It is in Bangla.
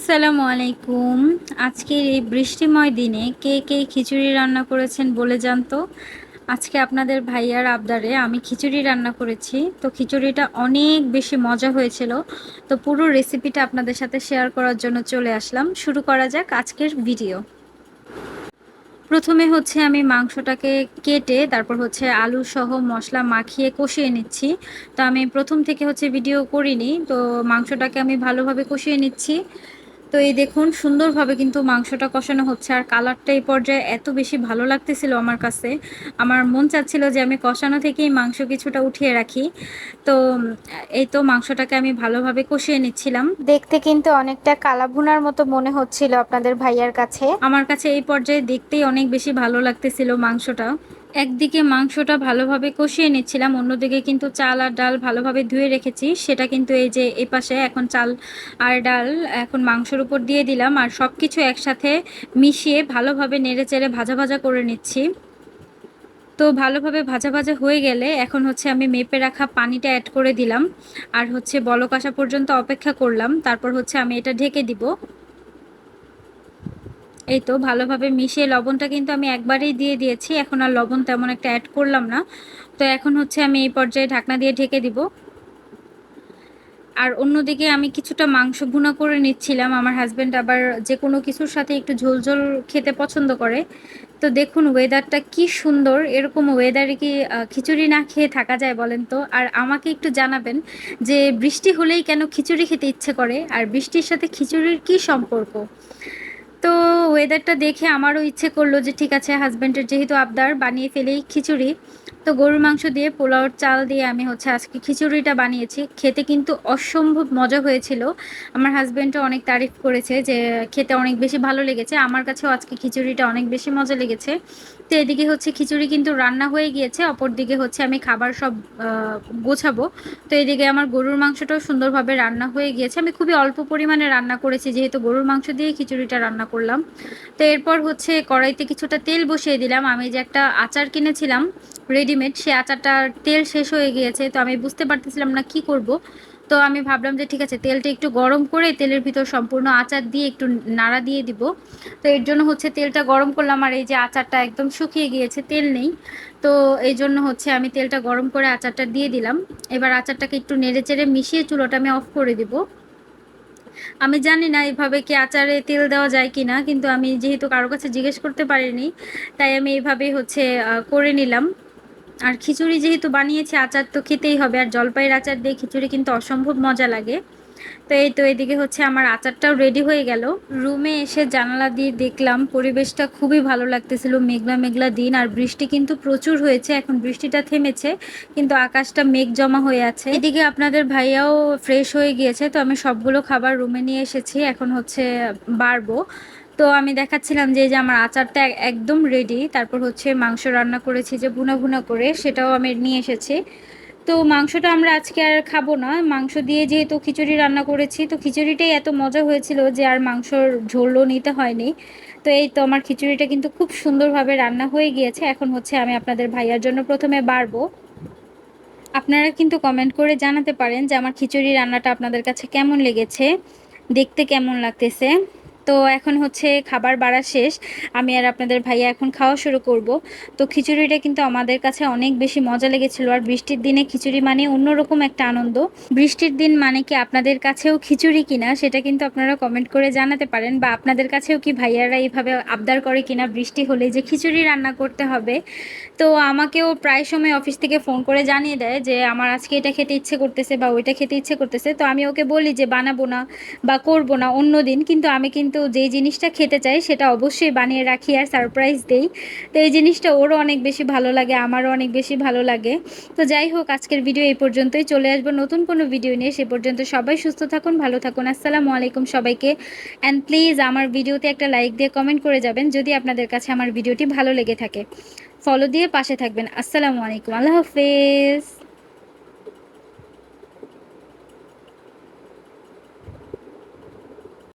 আসসালামু আলাইকুম। আজকের এই বৃষ্টিময় দিনে কে কে খিচুড়ি রান্না করেছেন বলে যান তো। আজকে আপনাদের ভাইয়ার আবদারে আমি খিচুড়ি রান্না করেছি। তো খিচুড়িটা অনেক বেশি মজা হয়েছিল। তো পুরো রেসিপিটা আপনাদের সাথে শেয়ার করার জন্য চলে আসলাম। শুরু করা যাক আজকের ভিডিও। প্রথমে হচ্ছে আমি মাংসটাকে কেটে তারপর হচ্ছে আলু সহ মশলা মাখিয়ে কষিয়ে নিচ্ছি। তো আমি প্রথম থেকে হচ্ছে ভিডিও করিনি, তো মাংসটাকে আমি ভালোভাবে কষিয়ে নিচ্ছি। তো এই দেখুন সুন্দরভাবে কিন্তু মাংসটা কষানো হচ্ছে, আর কালারটা এই পর্যায়ে এত বেশি ভালো লাগতেছিল আমার কাছে। আমার মন চাচ্ছিল যে আমি কষানো থেকেই মাংস কিছুটা উঠিয়ে রাখি। তো এই তো মাংসটাকে আমি ভালোভাবে কষিয়ে নিচ্ছিলাম। দেখতে কিন্তু অনেকটা কালাভুনার মতো মনে হচ্ছিল আপনাদের ভাইয়ার কাছে। আমার কাছে এই পর্যায়ে দেখতেই অনেক বেশি ভালো লাগতেছিল মাংসটা। একদিকে মাংসটা ভালোভাবে কষিয়ে নিচ্ছিলাম, অন্যদিকে কিন্তু চাল আর ডাল ভালোভাবে ধুয়ে রেখেছি, সেটা কিন্তু এই যে এপাশে এখন চাল আর ডাল এখন মাংসের উপর দিয়ে দিলাম, আর সব কিছু একসাথে মিশিয়ে ভালোভাবে নেড়েচেড়ে ভাজা ভাজা করে নিচ্ছি। তো ভালোভাবে ভাজা ভাজা হয়ে গেলে এখন হচ্ছে আমি মেপে রাখা পানিটা অ্যাড করে দিলাম, আর হচ্ছে বলক আসা পর্যন্ত অপেক্ষা করলাম, তারপর হচ্ছে আমি এটা ঢেকে দিব। এই তো ভালোভাবে মিশিয়ে লবণটা কিন্তু আমি একবারেই দিয়ে দিয়েছি, এখন আর লবণ তেমন একটা অ্যাড করলাম না। তো এখন হচ্ছে আমি এই পর্যায়ে ঢাকনা দিয়ে ঢেকে দিব। আর অন্যদিকে আমি কিছুটা মাংস ভুনা করে নিচ্ছিলাম। আমার হাজব্যান্ড আবার যে কোনো কিছুর সাথে একটু ঝোল ঝোল খেতে পছন্দ করে। তো দেখুন ওয়েদারটা কি সুন্দর, এরকম ওয়েদারে কি খিচুড়ি না খেয়ে থাকা যায় বলেন তো। আর আমাকে একটু জানাবেন যে বৃষ্টি হলেই কেন খিচুড়ি খেতে ইচ্ছে করে, আর বৃষ্টির সাথে খিচুড়ির কি সম্পর্ক। তো ওয়েদারটা দেখে আমারও ইচ্ছে করলো যে ঠিক আছে, হাজব্যান্ডের যেহেতু আবদার বানিয়ে ফেলেই খিচুড়ি। তো গরুর মাংস দিয়ে পোলাওর চাল দিয়ে আমি হচ্ছে আজকে খিচুড়িটা বানিয়েছি। খেতে কিন্তু অসম্ভব মজা হয়েছিল। আমার হাজব্যান্ডও অনেক তারিফ করেছে যে খেতে অনেক বেশি ভালো লেগেছে। আমার কাছেও আজকে খিচুড়িটা অনেক বেশি মজা লেগেছে। তো এদিকে হচ্ছে খিচুড়ি কিন্তু রান্না হয়ে গিয়েছে, অপরদিকে হচ্ছে আমি খাবার সব গোছাবো। তো এদিকে আমার গরুর মাংসটাও সুন্দরভাবে রান্না হয়ে গিয়েছে। আমি খুবই অল্প পরিমাণে রান্না করেছি, যেহেতু গরুর মাংস দিয়ে খিচুড়িটা রান্না করলাম। তো এরপর হচ্ছে কড়াইতে কিছুটা তেল বসিয়ে দিলাম। আমি যে একটা আচার কিনেছিলাম রেডিমেড, সে আচারটার তেল শেষ হয়ে গিয়েছে, তো আমি বুঝতে পারতেছিলাম না কি করব। তো আমি ভাবলাম যে ঠিক আছে, তেলটা একটু গরম করে তেলের ভিতর সম্পূর্ণ আচার দিয়ে একটু নাড়া দিয়ে দিব। তো এর জন্য হচ্ছে তেলটা গরম করলাম, আর এই যে আচারটা একদম শুকিয়ে গিয়েছে, তেল নেই। তো এই জন্য হচ্ছে আমি তেলটা গরম করে আচারটা দিয়ে দিলাম। এবার আচারটাকে একটু নেড়েচেড়ে মিশিয়ে চুলোটা আমি অফ করে দিব। আমি জানি না এভাবে কি আচারে তেল দেওয়া যায় কিনা, কিন্তু আমি যেহেতু কারো কাছে জিজ্ঞেস করতে পারিনি, তাই আমি এইভাবেই হচ্ছে করে নিলাম। আর খিচুড়ি যেহেতু বানিয়েছি, আচার তো খেতেই হবে, আর জলপাইয়ের আচার দিয়ে খিচুড়ি কিন্তু অসম্ভব মজা লাগে। তো এই তো এদিকে হচ্ছে আমার আচারটাও রেডি হয়ে গেল। রুমে এসে জানালা দিয়ে দেখলাম পরিবেশটা খুবই ভালো লাগতেছিল, মেঘলা মেঘলা দিন, আর বৃষ্টি কিন্তু প্রচুর হয়েছে। এখন বৃষ্টিটা থেমেছে, কিন্তু আকাশটা মেঘ জমা হয়ে আছে। এদিকে আপনাদের ভাইয়াও ফ্রেশ হয়ে গিয়েছে, তো আমি সবগুলো খাবার রুমে নিয়ে এসেছি, এখন হচ্ছে বাড়বো। তো আমি দেখাচ্ছিলাম যে এই যে আমার আচারটা একদম রেডি। তারপর হচ্ছে মাংস রান্না করেছি যে ভুনা ভুনা করে, সেটাও আমি নিয়ে এসেছি। তো মাংসটা আমরা আজকে আর খাবো না, মাংস দিয়ে যেহেতু খিচুড়ি রান্না করেছি, তো খিচুড়িটাই এত মজা হয়েছিল যে আর মাংসর ঝোলও নিতে হয়নি। তো এই তো আমার খিচুড়িটা কিন্তু খুব সুন্দরভাবে রান্না হয়ে গিয়েছে। এখন হচ্ছে আমি আপনাদের ভাইয়ার জন্য প্রথমে বাড়বো। আপনারা কিন্তু কমেন্ট করে জানাতে পারেন যে আমার খিচুড়ি রান্নাটা আপনাদের কাছে কেমন লেগেছে, দেখতে কেমন লাগতেছে। তো এখন হচ্ছে খাবার বাড়া শেষ, আমি আর আপনাদের ভাইয়া এখন খাওয়া শুরু করব। তো খিচুড়িটা কিন্তু আমাদের কাছে অনেক বেশি মজা লেগেছিল, আর বৃষ্টির দিনে খিচুড়ি মানে অন্যরকম একটা আনন্দ। বৃষ্টির দিন মানে কি আপনাদের কাছেও খিচুড়ি কিনা, সেটা কিন্তু আপনারা কমেন্ট করে জানাতে পারেন, বা আপনাদের কাছেও কি ভাইয়ারা এইভাবে আবদার করে কিনা বৃষ্টি হলে যে খিচুড়ি রান্না করতে হবে। তো আমাকেও প্রায় সময় অফিস থেকে ফোন করে জানিয়ে দেয় যে আমার আজকে এটা খেতে ইচ্ছে করতেছে বা ওইটা খেতে ইচ্ছে করতেছে। তো আমি ওকে বলি যে বানাবো না বা করবো না অন্য দিন, কিন্তু আমি কিন্তু যেই জিনিসটা খেতে চাই সেটা অবশ্যই বানিয়ে রাখি আর সারপ্রাইজ দেই। তো এই জিনিসটা ওরও অনেক বেশি ভালো লাগে, আমারও অনেক বেশি ভালো লাগে। তো যাই হোক, আজকের ভিডিও এই পর্যন্তই। চলে আসবো নতুন কোনো ভিডিও নিয়ে, সে পর্যন্ত সবাই সুস্থ থাকুন, ভালো থাকুন। আসসালামু আলাইকুম সবাইকে। অ্যান্ড প্লিজ আমার ভিডিওতে একটা লাইক দিয়ে কমেন্ট করে যাবেন যদি আপনাদের কাছে আমার ভিডিওটি ভালো লেগে থাকে। ফলো দিয়ে পাশে থাকবেন। আসসালামু আলাইকুম, আল্লাহ হাফেজ।